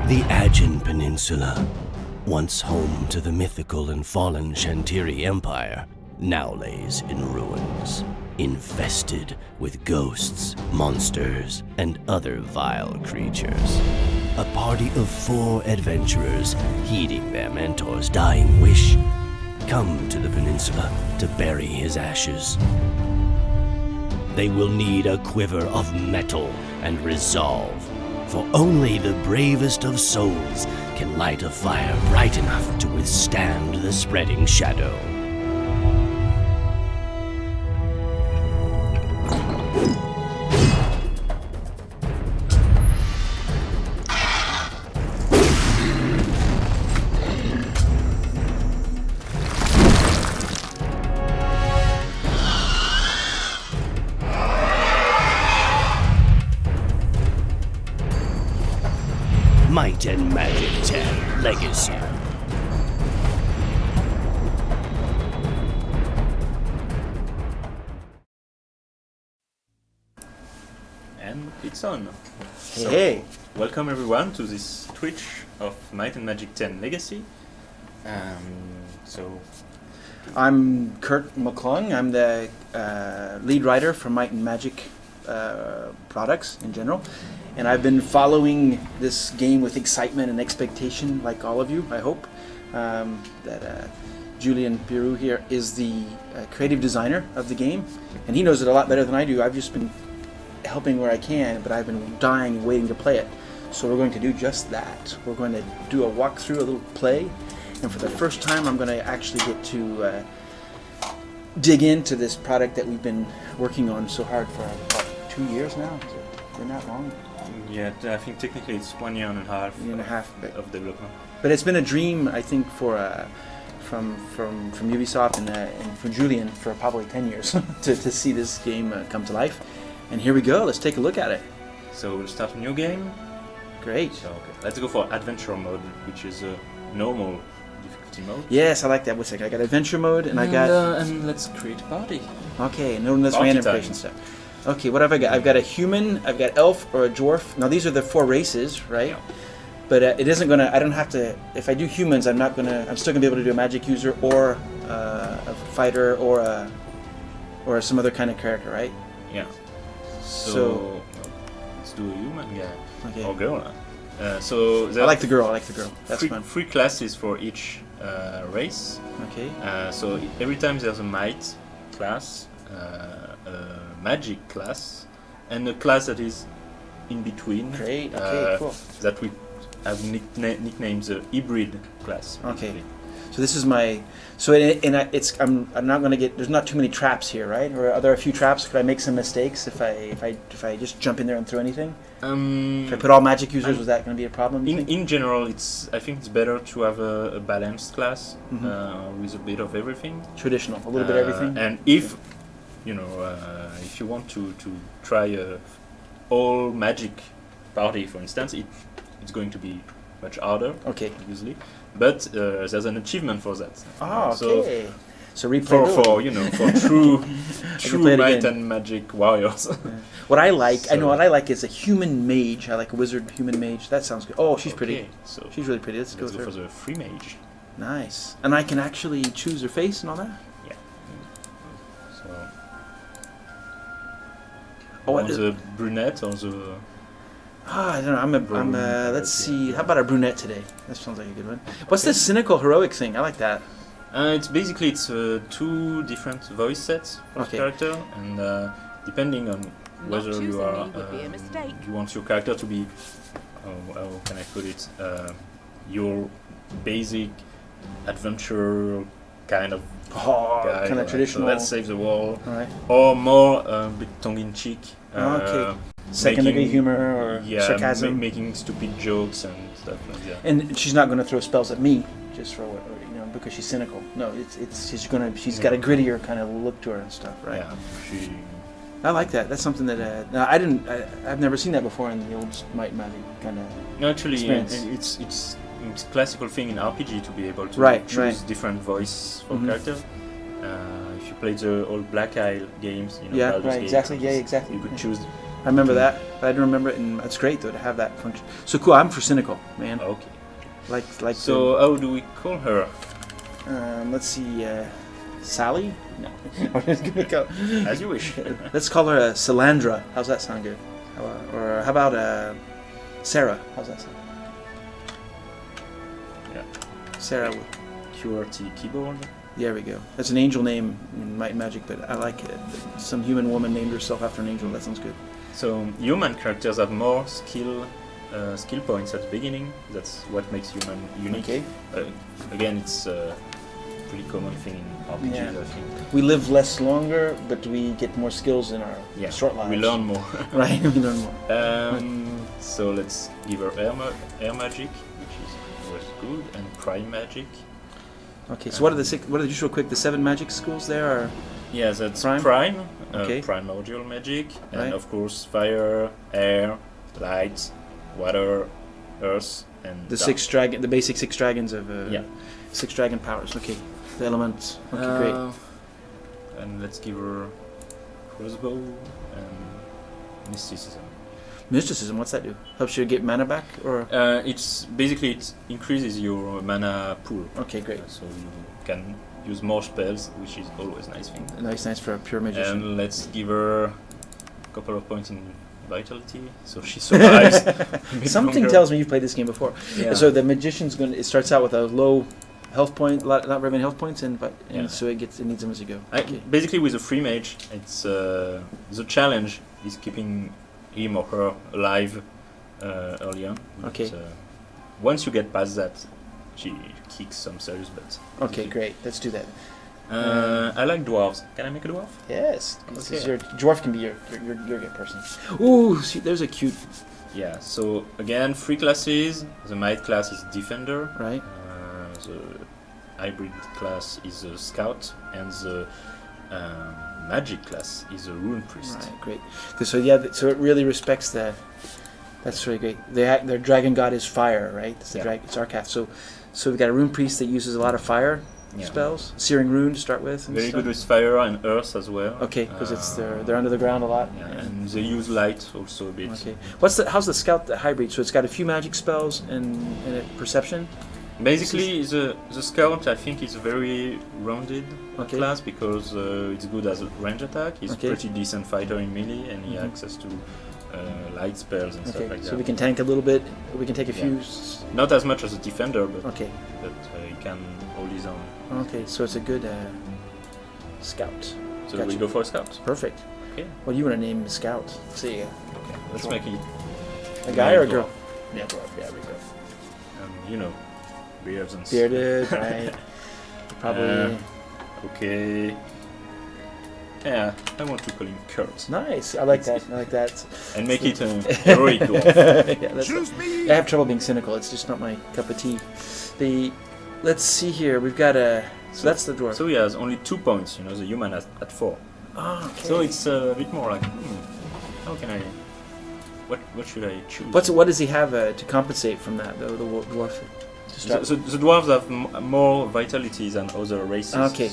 The Aegean Peninsula, once home to the mythical and fallen Shantiri Empire, now lays in ruins, infested with ghosts, monsters, and other vile creatures. A party of 4 adventurers, heeding their mentor's dying wish, come to the peninsula to bury his ashes. They will need a quiver of metal and resolve, for only the bravest of souls can light a fire bright enough to withstand the spreading shadow. Might and Magic 10 Legacy. And it's on. Hey! Welcome everyone to this Twitch of Might and Magic 10 Legacy. I'm Kurt McClung. I'm the lead writer for Might and Magic products in general. And I've been following this game with excitement and expectation, like all of you, I hope. Julien here is the creative designer of the game, and he knows it a lot better than I do. I've just been helping where I can, but I've been dying and waiting to play it. So we're going to do just that. We're going to do a walkthrough, a little play, and for the first time I'm going to actually get to dig into this product that we've been working on so hard for about 2 years now. Has it been that long? Yeah, I think technically it's 1.5 years of development. But it's been a dream, I think, for from Ubisoft and for Julien for probably 10 years to see this game come to life. And here we go. Let's take a look at it. So we'll start a new game. Great. So okay, let's go for adventure mode, which is a normal difficulty mode. Yes, I like that. What's it? I got adventure mode, and I got. And let's create a party. Okay, no, that's Party random time. creation stuff. Okay, what have I got? I've got a human, I've got elf, or a dwarf. Now these are the 4 races, right? Yeah. But it isn't gonna. I don't have to. If I do humans, I'm still gonna be able to do a magic user or a fighter or some other kind of character, right? Yeah. So let's do a human guy. Okay. Or girl. So I like the girl. I like the girl. That's 3 fun. classes for each race. Okay. So every time there's a might class, a magic class, and a class that is in between. Great. Okay. Cool. That we have nicknamed the hybrid class. Okay. basically. So this is my. So I'm not gonna get. There's not too many traps here, right? Or are there a few traps? Could I make some mistakes if I just jump in there and throw anything? If I put all magic users, was that going to be a problem? In general, I think it's better to have a balanced class with a bit of everything. Traditional, a little bit of everything. And if if you want to try a all magic party, for instance, it's going to be much harder. Okay. Obviously, but there's an achievement for that. Ah, okay. So replay for true might and magic warriors. What I like, I know what I like is a human mage. I like a wizard human mage. That sounds good. Oh, she's pretty. So she's really pretty. Let's go for the free mage. Nice. And I can actually choose her face and all that. Yeah. So. Oh, on the brunette or the. I don't know. Let's see. How about our brunette today? That sounds like a good one. What's this cynical heroic thing? I like that. It's 2 different voice sets for the character, and depending on whether you are you want your character to be how can I put it, your basic adventure kind of guy, kind of traditional. So let's save the world, right. Or more bit tongue-in-cheek. Secondary humor or sarcasm, making stupid jokes and stuff like that. And she's not going to throw spells at me just for because she's cynical. No, she's got a grittier kind of look to her and stuff, right? Yeah, I like that. That's something that I've never seen that before in the old Might and Magic kind of. No, actually, experience. it's classical thing in RPG to be able to choose different voice for character. If you play the old Black Isle games, Baldur's Gate, exactly. You could choose I remember that. I didn't remember it, and it's great though to have that function. So cool. I'm for cynical, man. Okay. Like. So how do we call her? Let's see. Sally? No. I'm just gonna go. As you wish. Let's call her Salandra. How's that sound good? Or how about Sarah? How's that sound? Yeah. Sarah. QWERTY keyboard. There we go. That's an angel name in Might and Magic, but I like it. Some human woman named herself after an angel. That sounds good. So human characters have more skill points at the beginning. That's what makes human unique. Okay. Again, it's a pretty common thing in RPGs, Yeah. I think. We live longer, but we get more skills in our short lives. We learn more. Right, we learn more. So let's give her air magic, which is always good, and prime magic. Okay, so what are the just real quick, the 7 magic schools there are? Yeah, that's prime okay. primordial magic, and right. of course fire, air, light, water, earth, and the basic 6 dragons of 6 dragon powers. Okay, the elements. Okay, great. And let's give her crossbow and mysticism. Mysticism, what's that do? Helps you get mana back, or? It's basically it increases your mana pool. Okay, great. So you can use more spells, which is always a nice thing. Nice for a pure magician. And let's give her a couple of points in vitality, so she survives. Something tells me you've played this game before. Yeah. So the magician's it starts out with a low health point, not very many health points, and so it needs them as you go. Okay. Basically, with a free mage, it's the challenge is keeping him or her alive early on. Okay. But, once you get past that, she kicks some serious butts. Okay, great. Let's do that. I like dwarves. Can I make a dwarf? Yes. Okay. Dwarf can be your good person. Ooh, see, there's a cute. Yeah. So again, 3 classes. The might class is defender. Right. The hybrid class is a scout, and the magic class is a rune priest. Right. Great. So so it really respects the. That's really great. Their dragon god is fire, right? It's the it's Arcath. So we've got a rune priest that uses a lot of fire spells, searing rune to start with. Very good with fire and earth as well. Okay, because they're under the ground a lot. Yeah, and they use light also a bit. Okay. How's the scout the hybrid? So it's got a few magic spells and perception. Basically, the scout I think is a very rounded class because it's good as a range attack. He's a pretty decent fighter in melee, and he has access to light spells and stuff like that. So we can tank a little bit. We can take a few. Not as much as a defender, but he can hold his own. Okay, so it's a good scout. So we go for a scout. Perfect. Okay. What do you want to name the scout? See. Okay. Let's make it a guy or a girl? Yeah, dwarf. Yeah, we go. You know, beards and bearded, right? Probably. Okay. Yeah, I want to call him Kurt. Nice, I like that. And make it a heroic dwarf. I have trouble being cynical. It's just not my cup of tea. Let's see here. We've got so that's the dwarf. So he has only 2 points. You know, the human has at 4. Oh, okay. So it's a bit more like, how can I? What should I choose? What does he have to compensate from that? The dwarf. So the dwarves have more vitality than other races. Okay.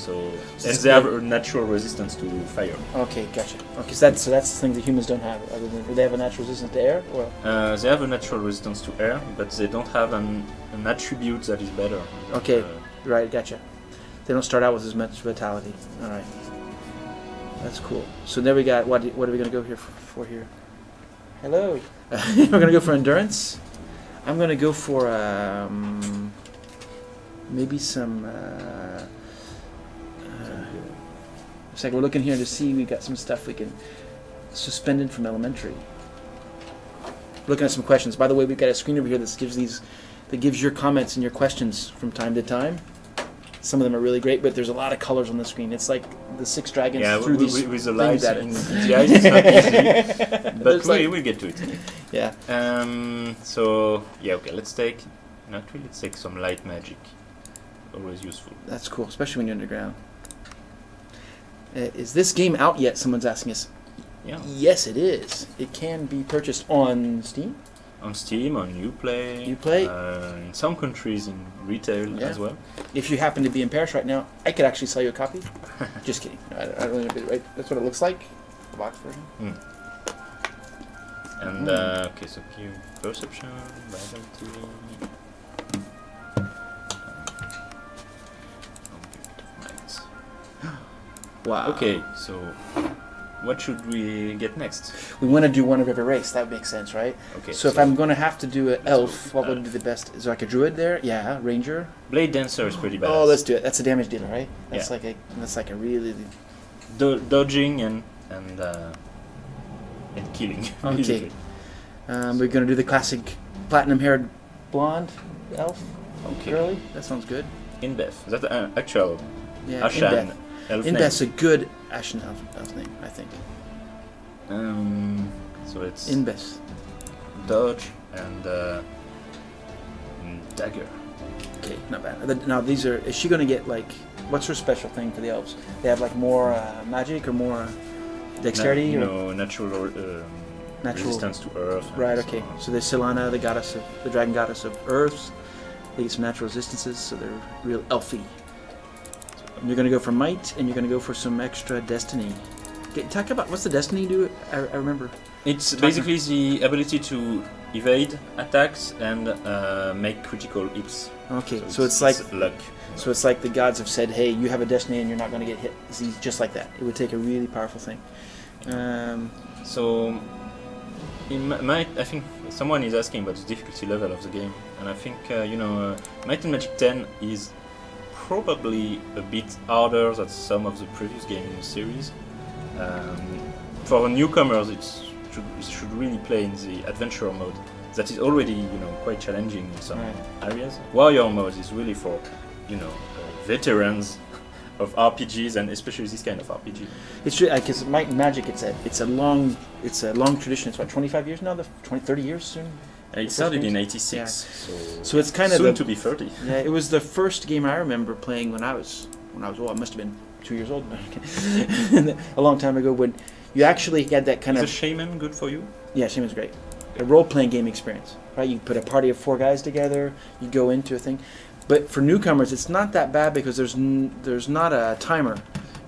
And they have a natural resistance to fire. Okay, gotcha. Okay, so that's the thing that humans don't have. Other than, do they have a natural resistance to air? Or? They have a natural resistance to air, but they don't have an attribute that is better. Okay, right, gotcha. They don't start out with as much vitality. All right, that's cool. So there we got. What are we gonna go for here? Hello. We're gonna go for endurance. I'm gonna go for maybe some. It's like we're looking here to see. We got some stuff we can suspended from elementary. Looking at some questions. By the way, we've got a screen over here that gives your comments and your questions from time to time. Some of them are really great, but there's a lot of colors on the screen. It's like the 6 dragons through these with the lights in the eyes. It's not easy, but we'll get to it. Yeah. So yeah, okay. Let's take some light magic. Always useful. That's cool, especially when you're underground. Is this game out yet? Someone's asking us. Yeah. Yes, it is. It can be purchased on Steam. On Steam, on Uplay. In some countries in retail as well. If you happen to be in Paris right now, I could actually sell you a copy. Just kidding. No, I don't know. Right? That's what it looks like. The box version. And okay, so give perception, vitality. Wow. Okay, so what should we get next? We want to do one of every race. That makes sense, right? Okay. So if I'm going to have to do an elf, what would be the best? Is there like a druid there? Yeah, ranger. Blade dancer is pretty bad. Oh, let's do it. That's a damage dealer, right? That's Yeah. like a really. Dodging and killing. Okay. We're going to do the classic platinum-haired blonde elf. Okay. Girly. That sounds good. Inbeth. That's actual Yeah. Ashan elf name. Inbeth's a good Ashen elf name, I think. So it's Inbeth. dodge and dagger. Okay, not bad. Now these are. Is she going to get like? What's her special thing for the elves? They have like more magic or more dexterity? Natural resistance to earth. Right. Okay. So there's Silana, the dragon goddess of earth. They get some natural resistances, so they're real elfy. And you're going to go for might, and you're going to go for some extra destiny. Talk about what's the destiny do? I remember. It's basically the ability to evade attacks and make critical hits. Okay, so it's like luck. So it's like the gods have said, "Hey, you have a destiny, and you're not going to get hit." It's just like that. It would take a really powerful thing. So, I think someone is asking about the difficulty level of the game, and I think Might and Magic 10 is probably a bit harder than some of the previous games in the series. For newcomers, it should really play in the adventurer mode. That is already quite challenging in some areas. Warrior mode is really for veterans of RPGs, and especially this kind of RPG. It's true, because Might and Magic, it's a long tradition. It's what, 25 years now? 30 years soon. It started in '86, yeah. So it's kind of soon to be 30. Yeah, it was the first game I remember playing when I was well, I must have been 2 years old, a long time ago, when you actually had that kind Is of. the Shaman good for you? Yeah, Shaman's great. A role-playing game experience, right? You put a party of 4 guys together, you go into a thing. But for newcomers, it's not that bad because there's not a timer.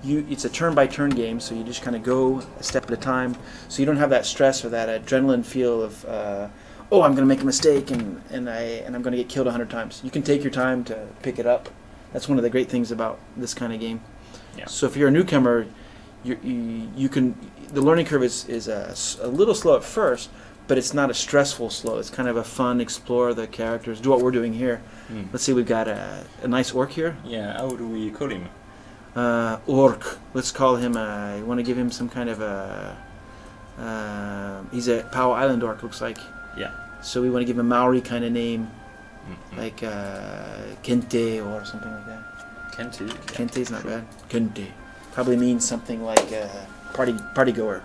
It's a turn-by-turn game, so you just kind of go a step at a time. So you don't have that stress or that adrenaline feel of, oh, I'm going to make a mistake and I'm going to get killed 100 times. You can take your time to pick it up. That's one of the great things about this kind of game. Yeah. So if you're a newcomer, you can. The learning curve is a little slow at first, but it's not a stressful slow. It's kind of a fun, explore the characters, do what we're doing here. Let's see, we've got a nice orc here. Yeah, how do we call him? Orc. Let's call him, I want to give him some kind of he's a Powell Island orc, looks like. Yeah. So we want to give him a Maori kind of name, like Kente or something like that. Kente? Kente's not bad. Kente. Probably means something like party goer.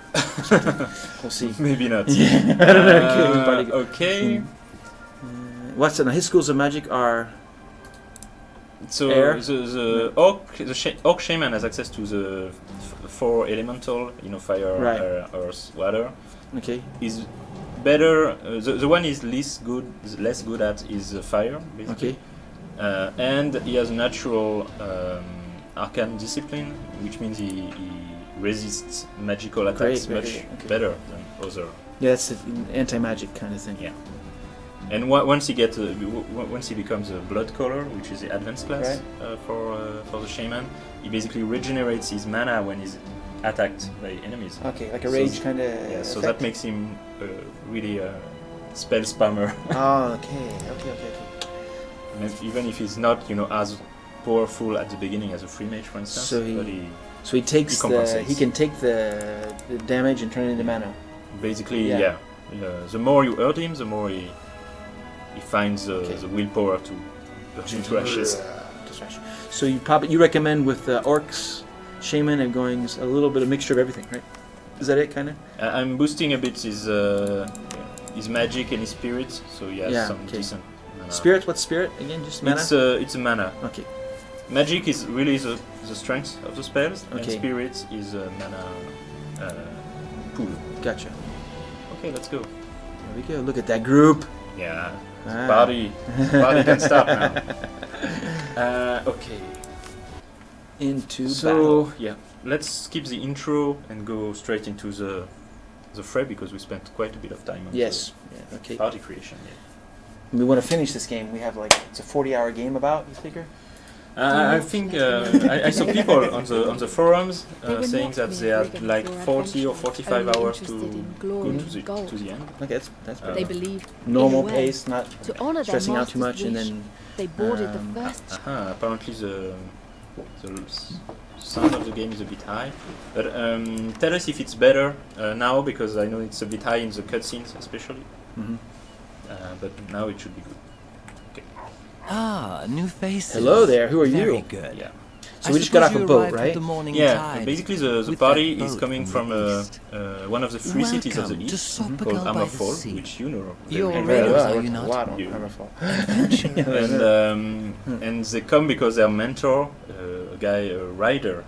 We'll see. Maybe not. Yeah. I don't know. Okay. What's it? Now, his schools of magic are. So air? the orc shaman has access to the 4 elemental, fire, Right. air, earth, water. Okay. Is better. The one is less good at is fire, basically. Okay. And he has natural arcane discipline, which means he resists magical attacks much better than other. Yeah, that's an anti-magic kind of thing. Yeah. And once he becomes a blood color, which is the advanced class for the shaman, he basically regenerates his mana when he's attacked by enemies. Okay, like a rage kind of. Yeah, so that makes him really a spell spammer. Oh, okay. And even if he's not, as powerful at the beginning as a free mage, for instance. So he takes he can take the damage and turn it into mana. Basically, yeah. The more you hurt him, the more he finds the willpower to burn into ashes. So you recommend with orcs, shaman, and going a little bit of mixture of everything, right? Is that it, kind of? I'm boosting a bit his magic and his spirit, so he has some decent mana. Spirit? What's spirit again? Just mana? It's a mana. Okay. Magic is really the strength of the spells, and Okay. spirit is a mana pool. Gotcha. Okay, let's go. There we go. Look at that group. Yeah. Party can start now. Okay. Into battle. Yeah, let's skip the intro and go straight into the the fray because we spent quite a bit of time on okay. party creation. We want to finish this game. We have like it's a 40-hour game about. You figure? I think I saw people on the forums saying that they had like 40 or 45 hours to go to the end. Okay, that's they believed normal pace, not to honor stressing out too much, and then they boarded the first. Apparently the sound of the game is a bit high, but tell us if it's better now, because I know it's a bit high in the cutscenes especially. But now it should be good. Ah, new faces. Hello there. Who are you? Very good. Yeah. So we just got off a boat, right? Yeah. Basically, the party is coming from one of the free cities of the east called Hammerfall, which you know very well. A lot on Hammerfall. And they come because their mentor, a guy, a rider,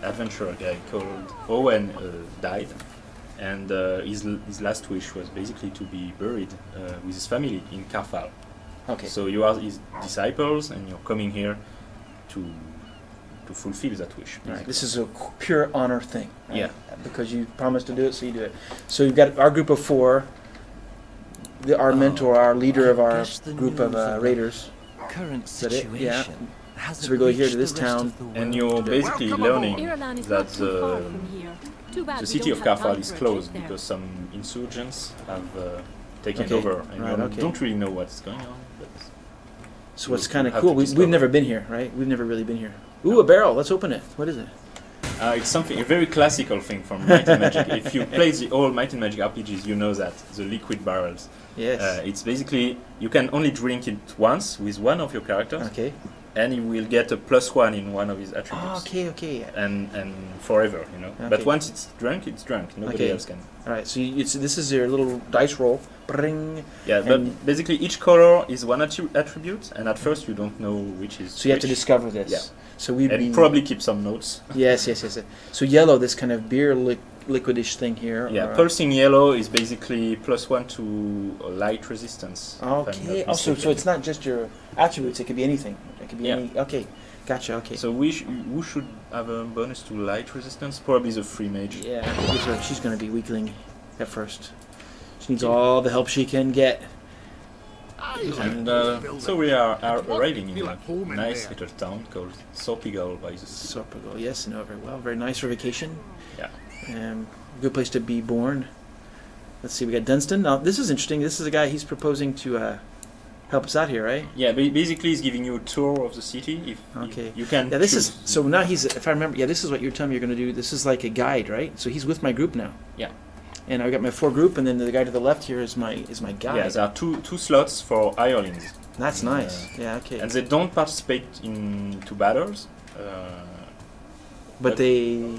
adventurer guy called Owen, died, and his last wish was basically to be buried with his family in Carfal. Okay. So you are his disciples, and you're coming here to fulfill that wish. Right. This is a pure honor thing. Right? Yeah. Because you promised to do it, so you do it. So you've got our group of 4. Our mentor, our leader of our group of raiders. Current situation. Yeah. So we go here to this town, and you're basically learning that the city of Carfal is closed because some insurgents have taken over, and you don't really know what's going on. But so what's kind of cool, we've never been here, right? We've never really been here. Ooh, a barrel. Let's open it. What is it? It's a very classical thing from Might and Magic. If you play the old Might and Magic RPGs, you know that, the liquid barrels. Yes. It's basically, you can only drink it once with one of your characters. Okay. And you will get a +1 in one of his attributes. Oh, okay. And forever, you know. Okay. But once it's drunk, it's drunk. Nobody else can. All right. So this is your little dice roll. Bring. Yeah, but basically each color is one attribute, and at first you don't know which is. So you have to discover this. Yeah. So we probably keep some notes. Yes. So yellow, this kind of beer liquidish thing here. Yeah, pulsing yellow is basically +1 to light resistance. Okay. Also, so it's not just your attributes; it could be anything. It could be any. Okay, gotcha. Okay. So who should have a bonus to light resistance? Probably the free mage. Yeah, she's going to be weakling at first. She needs all the help she can get. And so we are arriving in a nice little town called Sorpigal by the sea. Sorpigal, yes, I know very well. Very nice for vacation. Yeah. Good place to be born. Let's see, we got Dunstan. Now, this is interesting. This is a guy, he's proposing to help us out here, right? Yeah, basically he's giving you a tour of the city. If you can. Yeah, this is, so now he's, if I remember, this is what you're telling me you're going to do. This is like a guide, right? So he's with my group now. Yeah. And I've got my 4 group, and then the guy to the left here is my guide. Yeah, there are two slots for hirelings. That's nice. Yeah, okay. And they don't participate in 2 battles. But they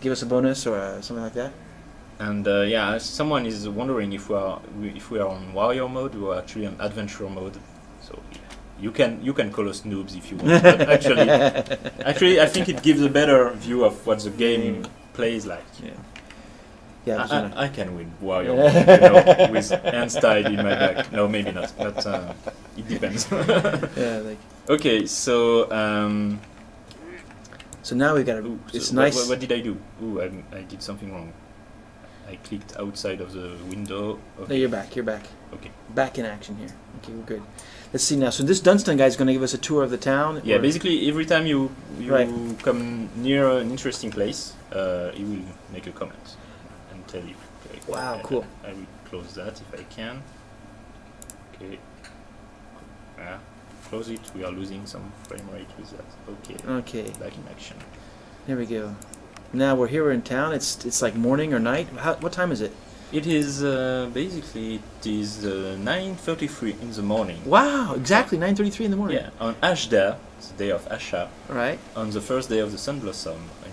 give us a bonus or something like that. And someone is wondering if we are on warrior mode or actually on adventurer mode. So you can call us noobs if you want. But actually, I think it gives a better view of what the game plays like. Yeah. I can win warrior mode, with hands tied in my back. No, maybe not, but it depends. Okay, so now we got it's nice. What did I do? I did something wrong. I clicked outside of the window. Okay. No, you're back. Okay. Back in action here. Okay, we're good. Let's see now. So this Dunstan guy is going to give us a tour of the town. Yeah, basically every time you come near an interesting place, he will make a comment and tell you. Okay, wow, cool. I will close that if I can. Okay. Close it. We are losing some frame rate with that. Okay. Back in action. There we go. Now we're in town. It's like morning or night. What time is it? It is basically it is 9:33 in the morning. Wow, exactly 9:33 in the morning. Yeah, on Ashda, the day of Asha. Right. On the first day of the Sun Blossom, in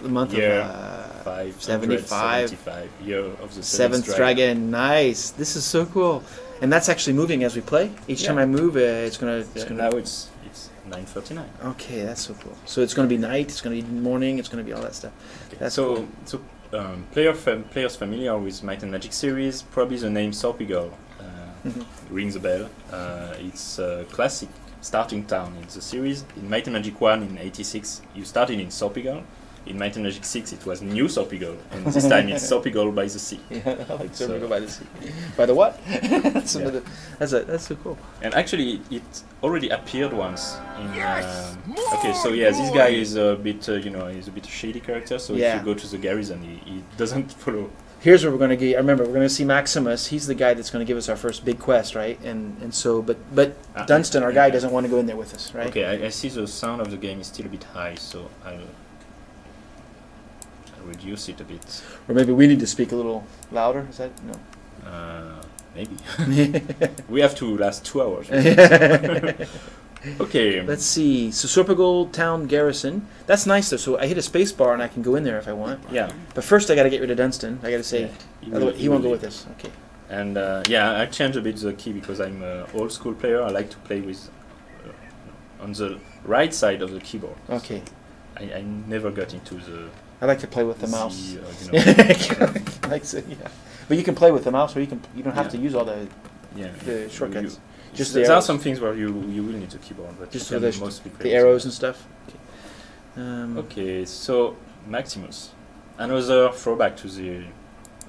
the month year of 575 year of the seventh dragon. Nice. This is so cool. And that's actually moving as we play. Each time I move, it's gonna. Now it's 9:39. Okay, that's so cool. So it's gonna be night. It's gonna be morning. It's gonna be all that stuff. Okay. That's cool. So players familiar with Might and Magic series, probably the name Sorpigal rings a bell. It's a classic starting town in the series. In Might and Magic 1 in '86, you started in Sorpigal, in Might and Magic 6 it was New Sorpigal, and this time it's Sorpigal by the Sea. Yeah, I like Sorpigal by the Sea. By the what? That's so cool. And actually, it already appeared once in. Okay, so yeah, this guy is a bit, he's a bit shady character. So if you go to the Garrison, he doesn't follow. Here's where we're going to get. I remember we're going to see Maximus. He's the guy that's going to give us our first big quest, right? And so, but Dunstan, our guy, doesn't want to go in there with us, right? Okay, I see the sound of the game is still a bit high, so I'll reduce it a bit. Or maybe we need to speak a little louder. Is that no? Maybe. We have to last 2 hours. Okay. Let's see. So Sorpigal Town Garrison. That's nice though. So I hit a space bar and I can go in there if I want. Yeah. But first I got to get rid of Dunstan. I got to say, he won't go with us. Okay. And yeah, I changed a bit the key because I'm an old school player. I like to play with on the right side of the keyboard. Okay. I never got into the. I like to play with the mouse. Yeah. But you can play with the mouse, or you don't have to use all the shortcuts. There are some things where you will need a keyboard, but just you can can mostly play the arrows and stuff. Okay. Okay, so Maximus, another throwback to the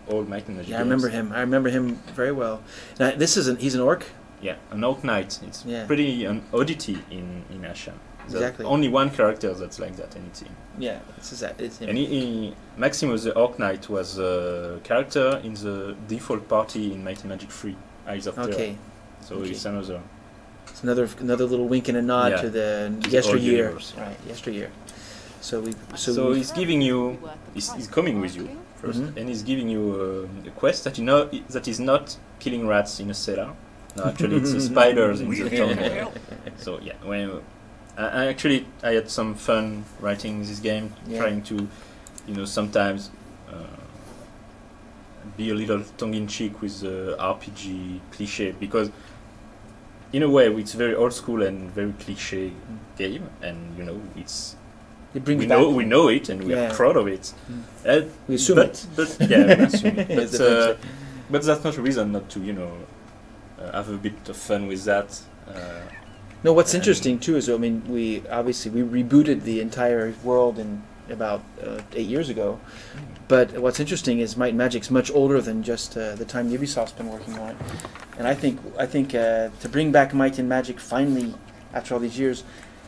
old Might and Magic games. I remember him. I remember him very well. Now, he's an orc. Yeah, an orc knight. It's pretty an oddity in Asha. Exactly. Only one character that's like that, and it's him. Yeah, it's him. And Maximus the Orc Knight was a character in the default party in Might and Magic 3, Eyes of Terror. Okay. So it's another. It's another little wink and a nod to the yesteryear. Right, yesteryear. So he's giving you, he's coming with you first, and he's giving you a quest that that is not killing rats in a cellar. No, actually, it's spiders in the town hall. So yeah, I had some fun writing this game, trying to, sometimes be a little tongue-in-cheek with the RPG cliche, because in a way it's very old school and very cliche game, and it's we know it and we are proud of it. We assume it. But yeah, we assume it. But that's not a reason not to have a bit of fun with that. No, what's interesting too is, we rebooted the entire world in about 8 years ago. But what's interesting is Might and Magic's much older than just the time Ubisoft's been working on it. And I think to bring back Might and Magic finally after all these years,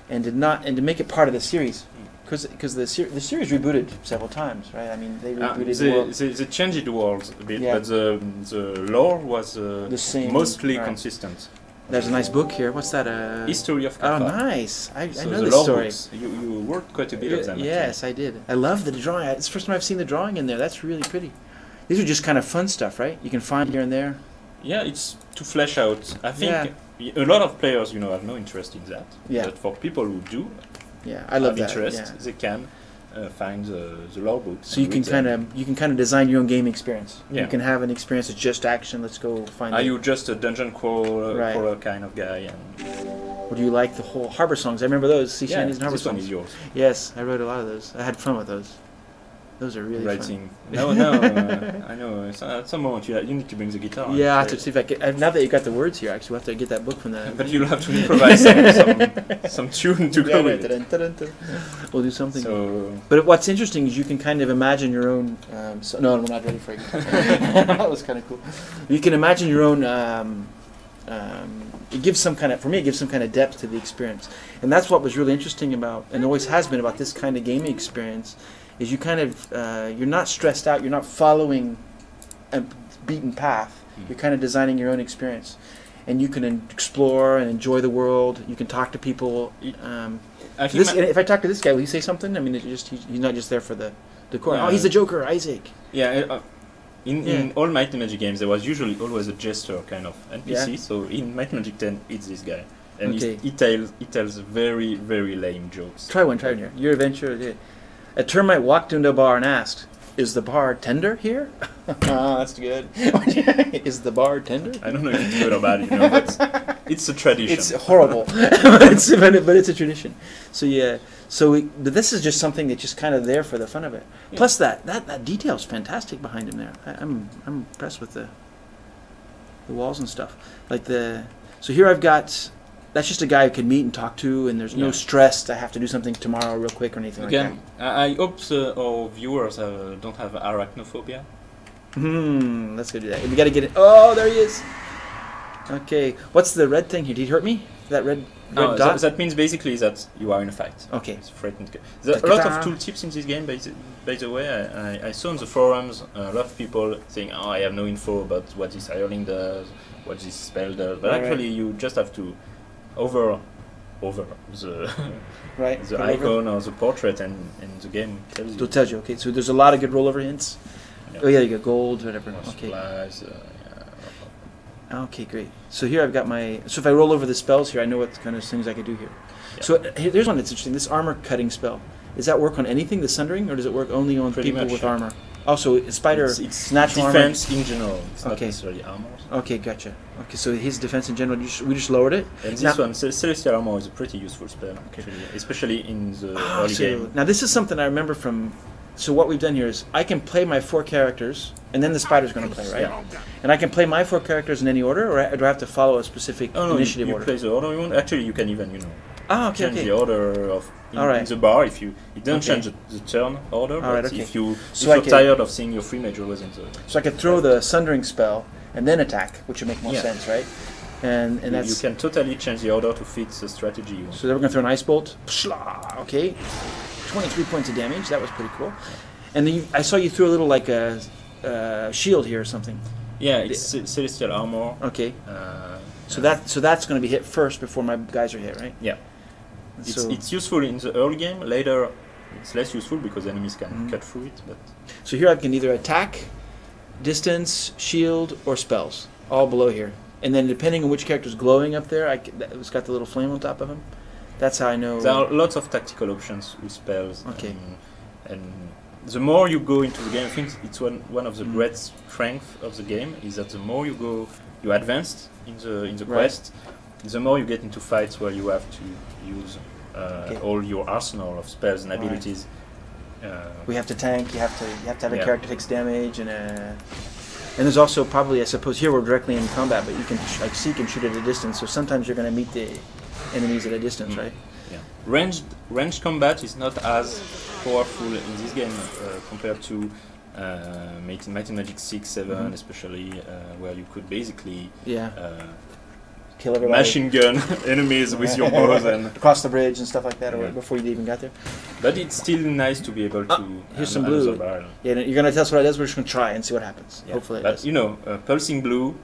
and to make it part of the series, because the series rebooted several times, right? I mean, they rebooted the world. They changed the world a bit, but the lore was the same, mostly consistent. There's a nice book here. What's that? History of Kappa. Oh, nice! I know the this story. Books, you worked quite a bit of them. Yes, I did. I love the drawing. It's the first time I've seen the drawing in there. That's really pretty. These are just kind of fun stuff, right? You can find here and there. Yeah, it's to flesh out. I think a lot of players, have no interest in that. Yeah. But for people who do, I love that. Interest, they can find the lore books. So you can kind of design your own game experience. Yeah. You can have an experience that's just action. Let's go find. Are you just a dungeon crawler kind of guy? Or do you like the whole harbor songs? I remember those. Sea Shanties and harbor this songs. One is yours. Yes, I wrote a lot of those. I had fun with those. Those are really fun. No, I know. At some moment you need to bring the guitar. Yeah, I have to see if I can. Now that you got the words here, actually, we'll have to get that book from the. But you'll have to improvise some tune to go with it. We'll do something. So, but what's interesting is you can kind of imagine your own. No, I'm not ready for it. That was kind of cool. You can imagine your own. It gives some kind of, for me, it gives some kind of depth to the experience, and that's what was really interesting about, and always has been about this kind of gaming experience. Is you kind of you're not stressed out. You're not following a beaten path. You're kind of designing your own experience, and you can explore and enjoy the world. You can talk to people. If I talk to this guy, will he say something? I mean, he's not just there for the decor. Oh, he's the Joker, Isaac. Yeah. In all Might and Magic games, there was usually always a jester kind of NPC. Yeah. So in Might and Magic 10, it's this guy, and he tells very, very lame jokes. Try one here. Your adventure. Yeah. A termite walked into a bar and asked, "Is the bartender here?" That's good. Is the bartender? I don't know if it's good or bad, but it's a tradition. It's horrible, but it's a tradition. So yeah. But this is just something that's just kind of there for the fun of it. Yeah. Plus that detail's fantastic behind him there. I'm impressed with the walls and stuff. So here I've got that's just a guy I can meet and talk to, and there's no stress. I have to do something tomorrow, real quick, or anything Again, like that. I hope our viewers don't have arachnophobia. Let's go do that. We got to get it. Oh, there he is. Okay, what's the red thing here? Did he hurt me? That red dot? That means basically that you are in a fight. Okay. It's threatened. There's a lot of tooltips in this game, by the way. I saw on the forums a lot of people saying, oh, I have no info about what this ironing does, what this spell does. But actually, you just have to over the the icon or the portrait, and the game tells you. It tells you, okay. So there's a lot of good rollover hints. Yeah. Oh, yeah, you got gold, whatever. More Okay. supplies, Okay, great. So here I've got my... So if I roll over the spells here, I know what kind of things I could do here. Yeah. So here's one that's interesting. This armor cutting spell. Does that work on anything, the Sundering, or does it work only on Pretty people much, with yeah. armor? Also, Spider, it's natural defense in general. It's not Okay. necessarily armor. Okay, gotcha. Okay, so his defense in general, we just lowered it. And this one, Celestial Armor, is a pretty useful spell, actually, especially in the early game. Now this is something I remember from... So what we've done here is I can play my 4 characters, and then the Spider's going to play, right? Yeah. And I can play my 4 characters in any order, or do I have to follow a specific initiative you order? play the order you want. Actually, you can even, change the order of in the bar if you. It doesn't change the turn order. But if you're tired of seeing your free mage always in the. So I could throw the Sundering spell and then attack, which would make more sense, right? And that's... You can totally change the order to fit the strategy you want. So then we're going to throw an Ice Bolt. Okay. 23 points of damage. That was pretty cool. And then I saw you threw a little, like, a shield here or something. Yeah, it's Celestial Armor. Okay. So that's going to be hit first before my guys are hit, right? Yeah. It's useful in the early game. Later, it's less useful because enemies can cut through it. But so here I can either attack, distance, shield, or spells. All below here. And then depending on which character's glowing up there, it's got the little flame on top of him. That's how I know. There are lots of tactical options with spells. Okay. And the more you go into the game, I think it's one of the great strengths of the game is that the more you advance in the quest, the more you get into fights where you have to use all your arsenal of spells and abilities. We have to tank. You have to have a character takes damage, and there's also probably, I suppose, here we're directly in combat, but you can like seek and shoot at a distance. So sometimes you're going to meet the enemies at a distance, right? Yeah. Ranged combat is not as powerful in this game compared to Might and Magic 6, 7, especially where you could basically kill everybody, machine gun enemies with your bows and across the bridge and stuff like that, or before you even got there. But it's still nice to be able to. Here's some blue. Yeah, you're gonna tell us what it does. We're just gonna try and see what happens. Yeah. Hopefully, but pulsing blue,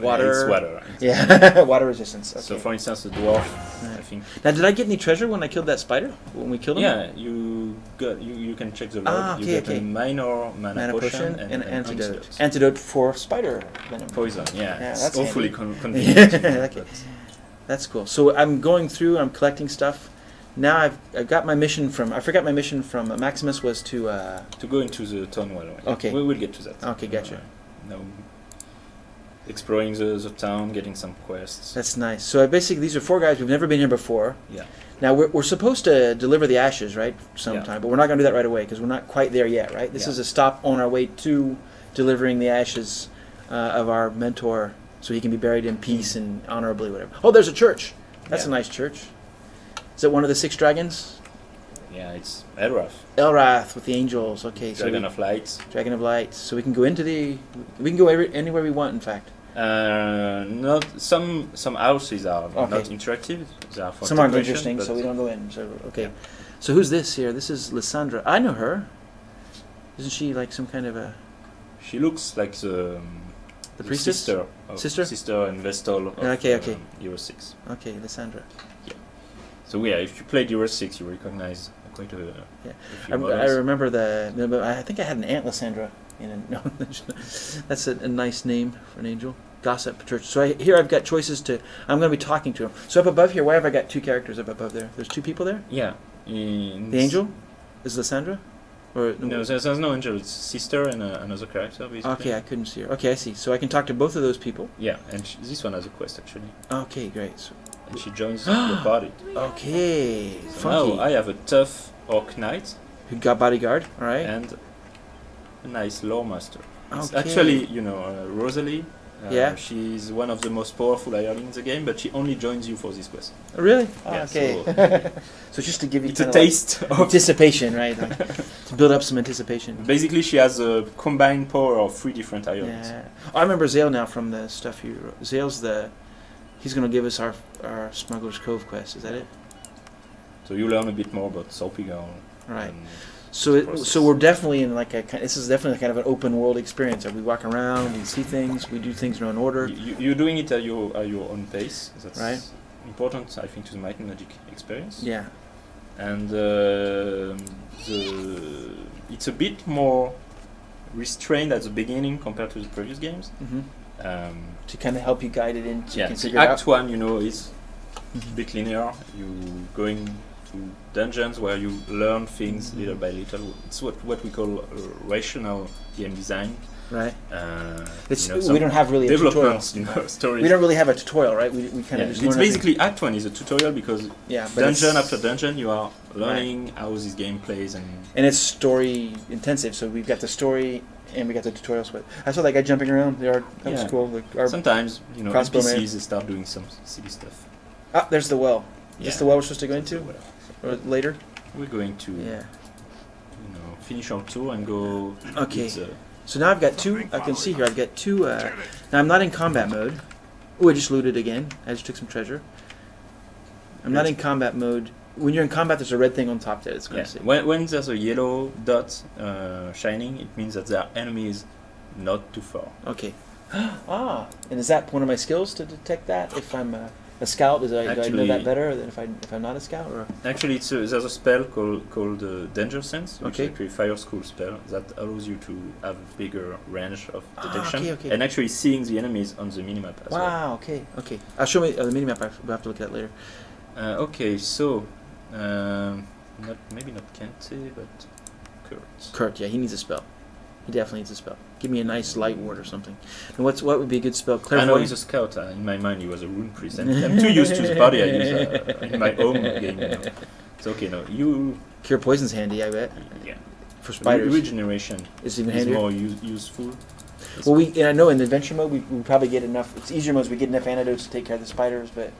water. It's water. Yeah, water resistance. Okay. So, for instance, the dwarf. I think. Now, did I get any treasure when I killed that spider? When we killed him? Yeah, you can check the log. You get a minor mana potion and an antidote. Antidote for spider venom. Poison. Yeah, that's it's awfully convenient. Okay. That's cool. So I'm going through. I'm collecting stuff. Now I've got my mission from. I forgot my mission from Maximus was to go into the town well. Okay. We will get to that. Okay, gotcha. Now, exploring the town, getting some quests. That's nice. So basically, these are 4 guys. We've never been here before. Yeah. Now we're supposed to deliver the ashes, right? Sometime, but we're not going to do that right away because we're not quite there yet, right? This is a stop on our way to delivering the ashes of our mentor, so he can be buried in peace and honorably, whatever. Oh, there's a church. That's a nice church. Is it one of the 6 dragons? Yeah, it's Elrath. Elrath with the angels. Okay, so Dragon of Light. Dragon of Light. So we can go into we can go anywhere we want. In fact. Not some houses are not interactive. They are for some aren't interesting, so we don't go in. So okay. So who's this here? This is Lysandra. I know her. Isn't she like some kind of a? She looks like the priestess? Sister and Vestal of Euro 6. Okay, Lysandra. Yeah. So if you played Euro 6, you recognize quite a few I remember I think I had an Aunt Lysandra. No, that's a nice name for an angel. Gossip Church. So here I've got choices to. I'm going to be talking to him. So up above here, why have I got 2 characters up above there? There's 2 people there. Yeah. The angel is Lysandra, or no? There's no angel. It's sister and another character. Basically. Okay, I couldn't see her. Okay, I see. So I can talk to both of those people. Yeah, and this one has a quest actually. Okay, great. So, and she joins your party. Okay, so funky. Now I have a tough orc knight. Who got bodyguard? All right. And a nice lore master. It's okay. actually, Rosalie Yeah. She's one of the most powerful hirelings in the game, but she only joins you for this quest. Oh, really? Yeah, Okay. So just to give you It's a kinda taste like of... anticipation, right? Like, to build up some anticipation. Basically, she has a combined power of 3 different hirelings. Yeah. I remember Zale now from the stuff you wrote. Zale's he's going to give us our Smuggler's Cove quest. Is that it? So you learn a bit more about Sorpigal. Right. and So we're definitely in like this is definitely kind of an open world experience. We walk around, we see things, we do things in our own order. You're doing it at your own pace. That's Right. important, I think, to the Might and Magic experience. Yeah. And it's a bit more restrained at the beginning compared to the previous games. To kind of help you guide it in. So you Yeah, can the figure it Act out. 1, is a bit linear. You going to dungeons where you learn things little by little. It's what we call rational game design. Right. It's we don't have really a tutorial. developments, stories. We don't really have a tutorial, right? We kind of just it's learn basically Act 1 is a tutorial because but dungeon after dungeon you are learning how this game plays and it's story intensive. So we've got the story and we got the tutorials with. I saw that guy jumping around. That was cool. Like sometimes crossbow man. NPCs they start doing some silly stuff. Ah, there's the well. Is this the well we're supposed to go into? Or later? We're going to finish our tour and go. Okay. So now I've got two. I can see here. I've got two. Now I'm not in combat mode. Oh, I just looted again. I just took some treasure. I'm not in combat mode. When you're in combat, there's a red thing on top there. It's going to say. When there's a yellow dot shining, it means that there are enemies not too far. Okay. And is that one of my skills to detect that? If I'm a scout, do I know that better than if I'm not a scout? Or? Actually, there's a spell called Danger Sense, which is actually a fire school spell that allows you to have a bigger range of detection and actually seeing the enemies on the minimap as well. Wow, okay. Show me the minimap. We'll have to look at that later. Okay, so maybe not Kente, but Kurt. Kurt, yeah, he needs a spell. He definitely needs a spell. Give me a nice light ward or something. And what would be a good spell? I know he's a scout. In my mind, he was a rune priest. And I'm too used to the party I use in my own game. It's okay. No, you cure poison's handy, I bet. Yeah. For spiders, regeneration is even handier. More useful. Well, I know in the adventure mode we probably get enough. It's easier modes. We get enough antidotes to take care of the spiders, but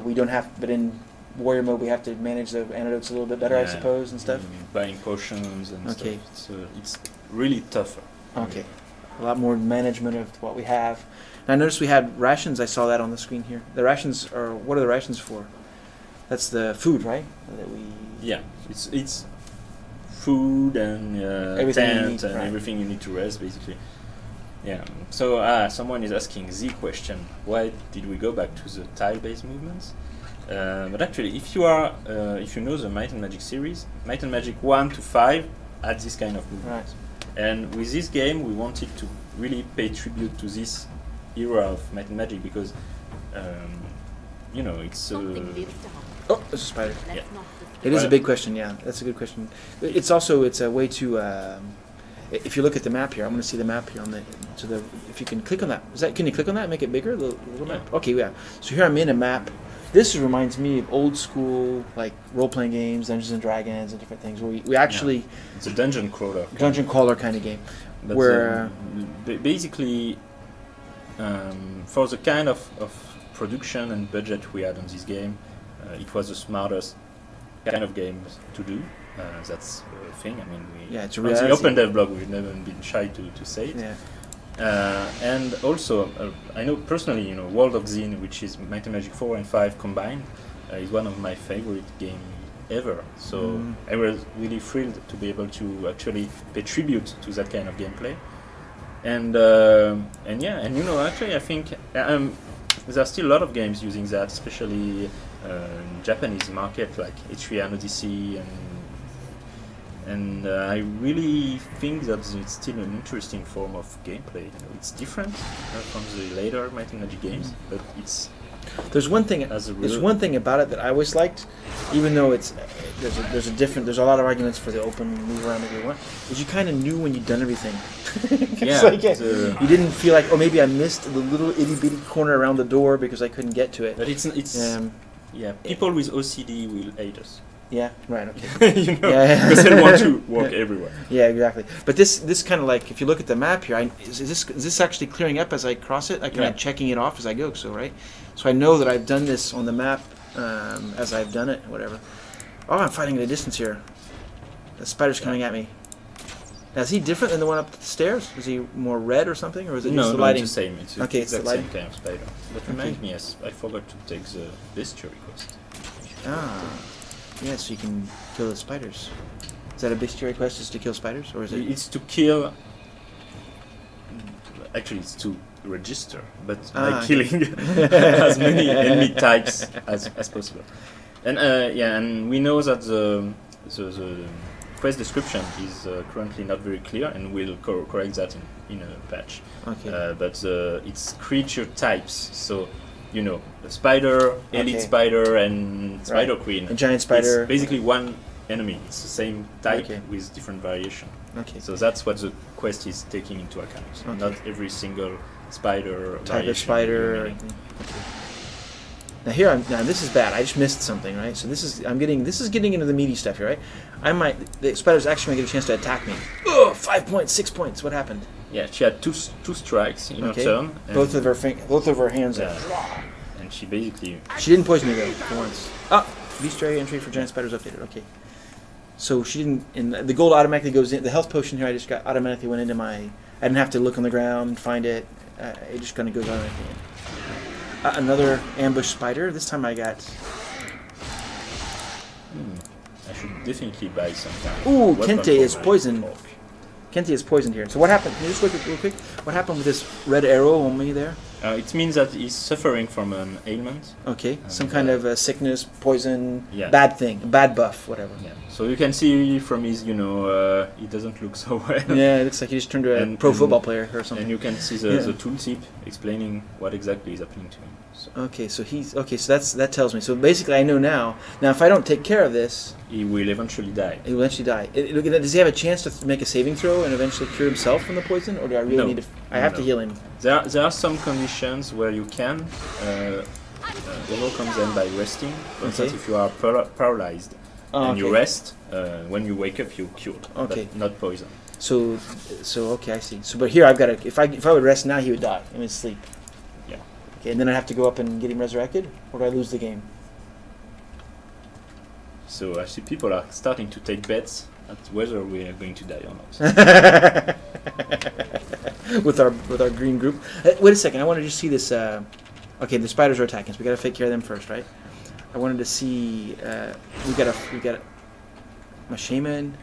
we don't have. But in warrior mode, we have to manage the antidotes a little bit better, I suppose, and stuff. Buying potions and stuff. So it's really tougher. Okay. A lot more management of what we have. And I noticed we had rations. I saw that on the screen here. The rations are, what are the rations for? That's the food, right? That we. Yeah, it's food and tent and everything you need to rest, basically. Yeah. So someone is asking the question: why did we go back to the tile-based movements? But actually, if you know the Might and Magic series, Might and Magic 1 to 5 had this kind of movement. Right. And with this game, we wanted to really pay tribute to this era of Might and Magic because, it's. Oh, there's a spider. Yeah. It is a big question. Yeah, that's a good question. It's a way to. If you look at the map here, I'm going to see the map here if you can click on that. Can you click on that and make it bigger? The little map. Okay, yeah. So here I'm in a map. This reminds me of old school, like role-playing games, Dungeons and Dragons, and different things. Where we actually. Yeah. It's a dungeon crawler. Dungeon crawler kind of game. But where basically, for the kind of production and budget we had on this game, it was the smartest kind of game to do. That's a thing. I mean, it's a on the open dev blog, we've never been shy to say it. Yeah. And also, I know personally, World of Xin, which is Might and Magic 4 and 5 combined, is one of my favorite games ever. So I was really thrilled to be able to actually pay tribute to that kind of gameplay. And actually, I think there are still a lot of games using that, especially in Japanese market like H3 Odyssey and I really think that it's still an interesting form of gameplay. It's different from the later Might and Magic games, but it's. There's one thing. There's one thing about it that I always liked, even though there's a lot of arguments for the open move around that you want. Is you kind of knew when you'd done everything. You didn't feel like, maybe I missed the little itty bitty corner around the door because I couldn't get to it. But people with OCD will hate us. Yeah, right, okay. You know, Yeah. because they want to walk everywhere. Yeah, exactly. But this kind of like, if you look at the map here, is this actually clearing up as I cross it? Like, kind of checking it off as I go, so, right? So I know that I've done this on the map as I've done it, whatever. Oh, I'm fighting at a distance here. The spider's coming at me. Now, is he different than the one up the stairs? Is he more red or something, or is it just the lighting? No, it's the same. It's okay, the it's the exact lighting. same kind of spider. That reminds me, yes, I forgot to take the bestiary quest. Ah, yeah, so you can kill the spiders. Is that a bestiary quest, is to kill spiders, or is it? It's to kill. Actually, it's to register, but by killing as many enemy types as possible. And yeah, and we know that the quest description is currently not very clear, and we'll correct that in a patch. Okay. But it's creature types, so you know, a spider, elite Okay. spider, and spider queen. A giant spider. It's basically one enemy. It's the same type Okay. with different variation. Okay. So that's what the quest is taking into account. Okay. Not every single spider Type of variation spider. will be unique. Now here, now this is bad. I just missed something, right? So this is getting into the meaty stuff here, right? The spider's actually gonna get a chance to attack me. Oh, 5 points, 6 points. What happened? Yeah, she had two strikes in her turn. And Both of her hands. and she basically. She didn't poison me though for once. Ah, bestiary entry for giant spiders updated. Okay. So she didn't. And the gold automatically goes in. The health potion here I just got automatically went into my. I didn't have to look on the ground, find it. It just kind of goes automatically in. Another ambush spider. This time I got. I should definitely buy some kind of Ooh, weapon Kente for is my poisoned. orc. Kente is poisoned here. So what happened? Can you just look at real quick? What happened with this red arrow on me there? It means that he's suffering from an ailment. Okay, some kind of sickness, poison, Yeah. bad thing, bad buff, whatever. Yeah. So you can see from his, he doesn't look so well. Yeah, it looks like he just turned to a pro football player or something. And you can see the tooltip explaining what exactly is happening to him. So Okay, so that tells me. So basically, I know now. Now, if I don't take care of this, he will eventually die. he will eventually die. Does he have a chance to make a saving throw and eventually cure himself from the poison, or do I really No. need to? I have to heal him. There are some conditions where you can overcome them by resting. For instance, if you are paralyzed and you rest, when you wake up, you're cured. Okay. But not poison. So okay, I see. So, but here I've got to. If I would rest now, he would die in his sleep. Yeah. Okay, and then I have to go up and get him resurrected, or do I lose the game? So I see people are starting to take bets at whether we are going to die or not. with our green group. Wait a second. I want to just see this. Okay, the spiders are attacking us. We got to take care of them first, right? I wanted to see. We got my shaman.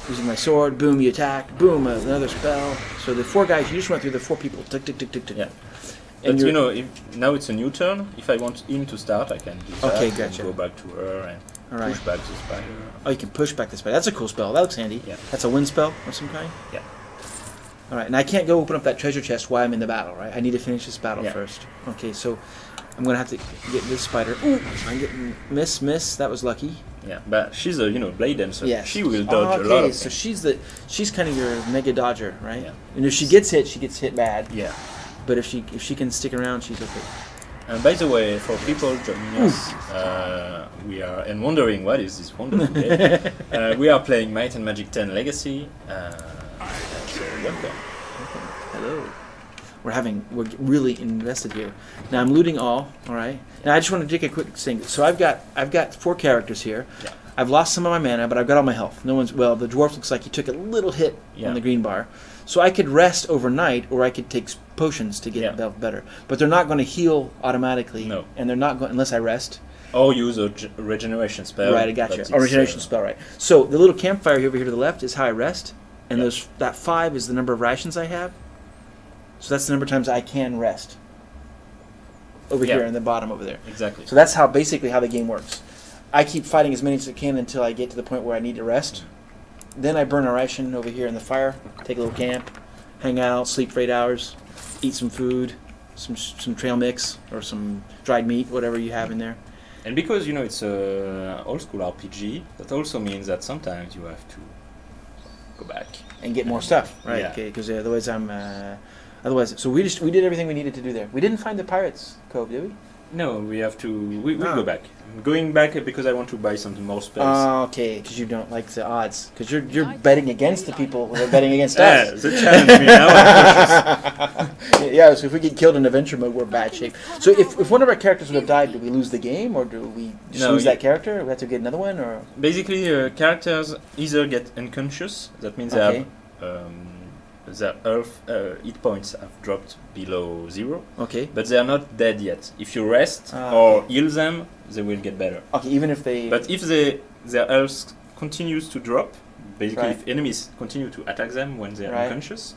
Using my sword. Boom, you attack. Boom, another spell. So the 4 guys. You just went through the 4 people. Tick, tick, tick, tick, tick. Yeah. And But now it's a new turn. If I want him to start, I can do that. Okay, and gotcha. go back to her and Alright. push back the spider. Oh, you can push back the spider. That's a cool spell. That looks handy. Yeah. That's a wind spell of some kind. Yeah. All right, and I can't go open up that treasure chest while I'm in the battle, right? I need to finish this battle Yeah. first. Okay, so I'm gonna have to get this spider. Ooh, I'm getting miss. That was lucky. Yeah, but she's a blade dancer. Yes. She will dodge a lot of so things. she's kind of your mega dodger, right? Yeah. And if she gets hit bad. Yeah. But if she can stick around, she's okay. And by the way, for people joining us, we are and wondering what is this wonderful game, we are playing Might and Magic 10 Legacy. So welcome. Hello. We're really invested here. Now I'm looting all right? Now I just want to take a quick thing. So I've got 4 characters here. Yeah. I've lost some of my mana, but I've got all my health. The dwarf looks like he took a little hit Yeah. on the green bar. So I could rest overnight, or I could take potions to get better. But they're not going to heal automatically. No. And they're not going unless I rest. Or use a regeneration spell. Right, I got you. but A regeneration spell, right. So the little campfire over here to the left is how I rest. And that 5 is the number of rations I have. So that's the number of times I can rest. Over here in the bottom over there. Exactly. So that's basically how the game works. I keep fighting as many as I can until I get to the point where I need to rest. Then I burn a ration over here in the fire, take a little camp, hang out, sleep for 8 hours, eat some food, some trail mix or some dried meat, whatever you have in there. And because it's a old school RPG, that also means that sometimes you have to go back and get more stuff, right? Yeah. Okay, because otherwise so we did everything we needed to do there. We didn't find the Pirates Cove, did we? No, we have to. We'll go back. I'm going back because I want to buy some more spells. Oh, okay, because you don't like the odds. Because you're betting against the people who are betting against us. Yeah, the challenge me now. I'm cautious. Yeah, so if we get killed in adventure mode, we're in bad shape. So if one of our characters would have died, do we lose the game, or do we just lose that character? We have to get another one, or basically characters either get unconscious. That means they have their health hit points have dropped below 0. Okay. But they are not dead yet. If you rest or heal them, they will get better. Okay, even if they. But if their health continues to drop, basically if enemies continue to attack them when they are unconscious,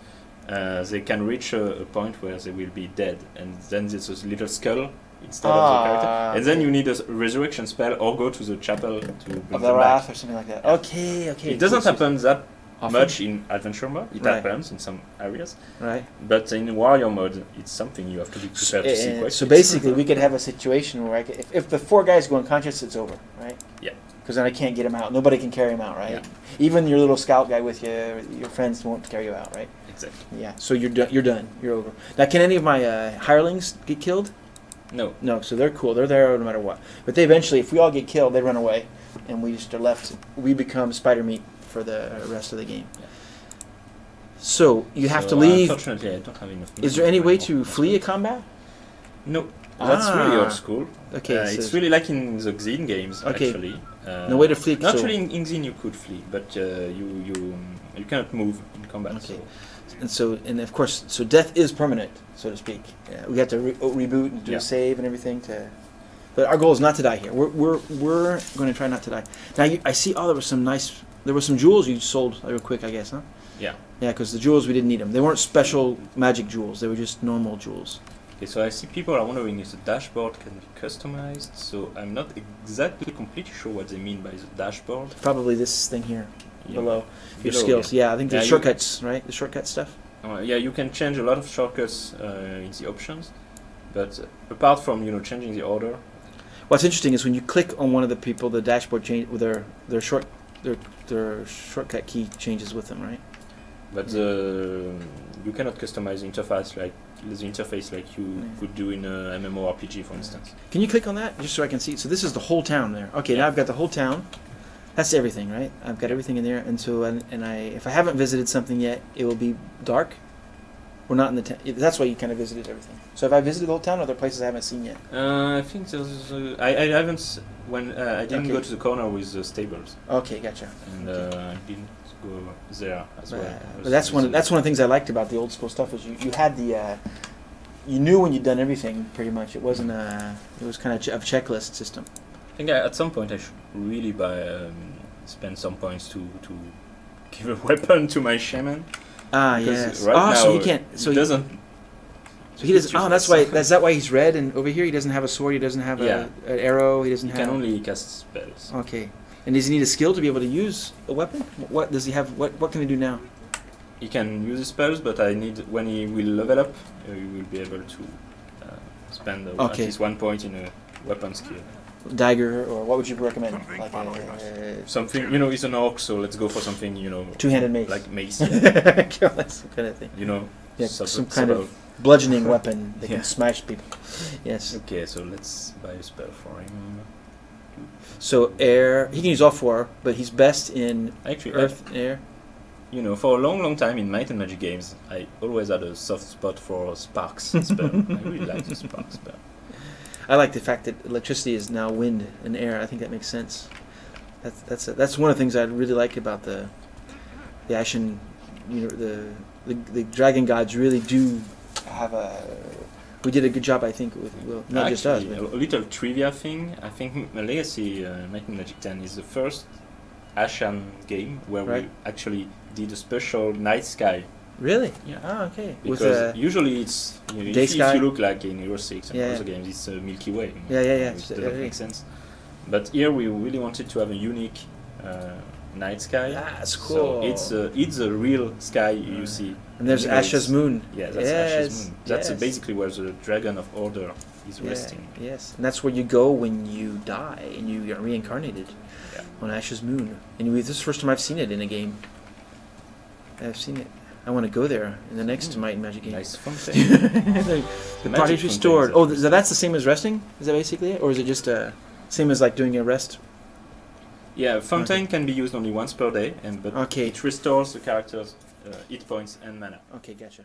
they can reach a point where they will be dead, and then there's a little skull instead of the character, and then you need a resurrection spell or go to the chapel to bring them the wrath back. or something like that. Okay, okay. It doesn't happen that often? much in adventure mode. It happens in some areas, right? But in warrior mode, it's something you have to be prepared to see quite. So basically, we could have a situation where if the 4 guys go unconscious, it's over, right? Yeah. Because then I can't get him out. Nobody can carry him out, right? Yeah. Even your little scout guy with you, your friends won't carry you out, right? Exactly. Yeah. So you're done. You're done. You're over. Now, can any of my hirelings get killed? No. No. So they're cool. They're there no matter what. But they eventually, if we all get killed, they run away, and we just are left. We become spider meat for the rest of the game. Yeah. So you have to leave. Unfortunately, I don't have enough. Is there any way to flee a combat? No. That's really old school. Okay. It's really like in the Xin games, actually. No way to flee. Actually, in Xin you could flee, but you cannot move in combat. Okay. And of course, so death is permanent, so to speak. We have to reboot and do a save and everything to. But our goal is not to die here. We're going to try not to die. Now I see. Oh, there were some jewels you sold real quick, I guess, huh? Yeah. Yeah, because the jewels we didn't need them. They weren't special magic jewels. They were just normal jewels. Okay, so I see people are wondering if the dashboard can be customized. So I'm not exactly completely sure what they mean by the dashboard. Probably this thing here below your skills. Yeah, I think the shortcuts, right? The shortcut stuff. Yeah, you can change a lot of shortcuts in the options, but apart from changing the order. What's interesting is when you click on one of the people, the dashboard change with their shortcut key changes with them, right? But you cannot customize the interface like you could do in a MMORPG, for instance. Can you click on that just so I can see? So this is the whole town there. Okay, now I've got the whole town. That's everything, right? I've got everything in there, and so if I haven't visited something yet, it will be dark. We're not in the town. That's why you kind of visited everything. So have I visited the whole town, or are there places I haven't seen yet? I think there's. I haven't. I didn't go to the corner with the stables. Okay, gotcha. And I didn't go there as well. But that's one of the things I liked about the old school stuff is you had the. You knew when you'd done everything pretty much. It wasn't it was kind of a checklist system. I think at some point I should really spend some points to give a weapon to my shaman. Yes. Right now, so he can't. So he doesn't. So he doesn't. Oh, that's why. Is that why he's red? And over here, he doesn't have a sword. He doesn't have an arrow. He doesn't have. He can only cast spells. Okay. And does he need a skill to be able to use a weapon? What does he have? What can he do now? He can use his spells, but when he will level up, he will be able to spend at least 1 point in a weapon skill. Dagger, or what would you recommend? Like something, he's an orc, so let's go for something, two-handed mace, like mace. That's some kind of thing. Some kind of bludgeoning weapon that can smash people. Yes. Okay, so let's buy a spell for him. So air, he can use all 4, but he's best in earth, air. For a long time in Might and Magic games, I always had a soft spot for sparks spell. I really like the sparks spell. I like the fact that electricity is now wind and air. I think that makes sense. That's one of the things I really like about the Ashen. The dragon gods really do have a. We did a good job, I think, with not just us. But a little trivia thing. I think Legacy Might and Magic 10 is the first Ashen game where we actually did a special night sky. Really? Yeah. Ah, okay. Because usually it's if you look like in Hero 6 and other games, it's a Milky Way. Which doesn't make sense. But here we really wanted to have a unique night sky. That's cool. So it's a real sky you see. And there's Asha's moon. Yeah, that's Asha's moon. That's basically where the Dragon of Order is resting. Yes, and that's where you go when you die and you are reincarnated on Asha's moon. And this is the first time I've seen it in a game. I've seen it. I want to go there in the next Might and Magic game. Nice fountain. The body's restored. Oh, that's the same as resting? Is that basically it? Or is it just same as like doing a rest? Yeah, fountain can be used only once per day, but okay. it restores the character's hit points and mana. Okay, gotcha.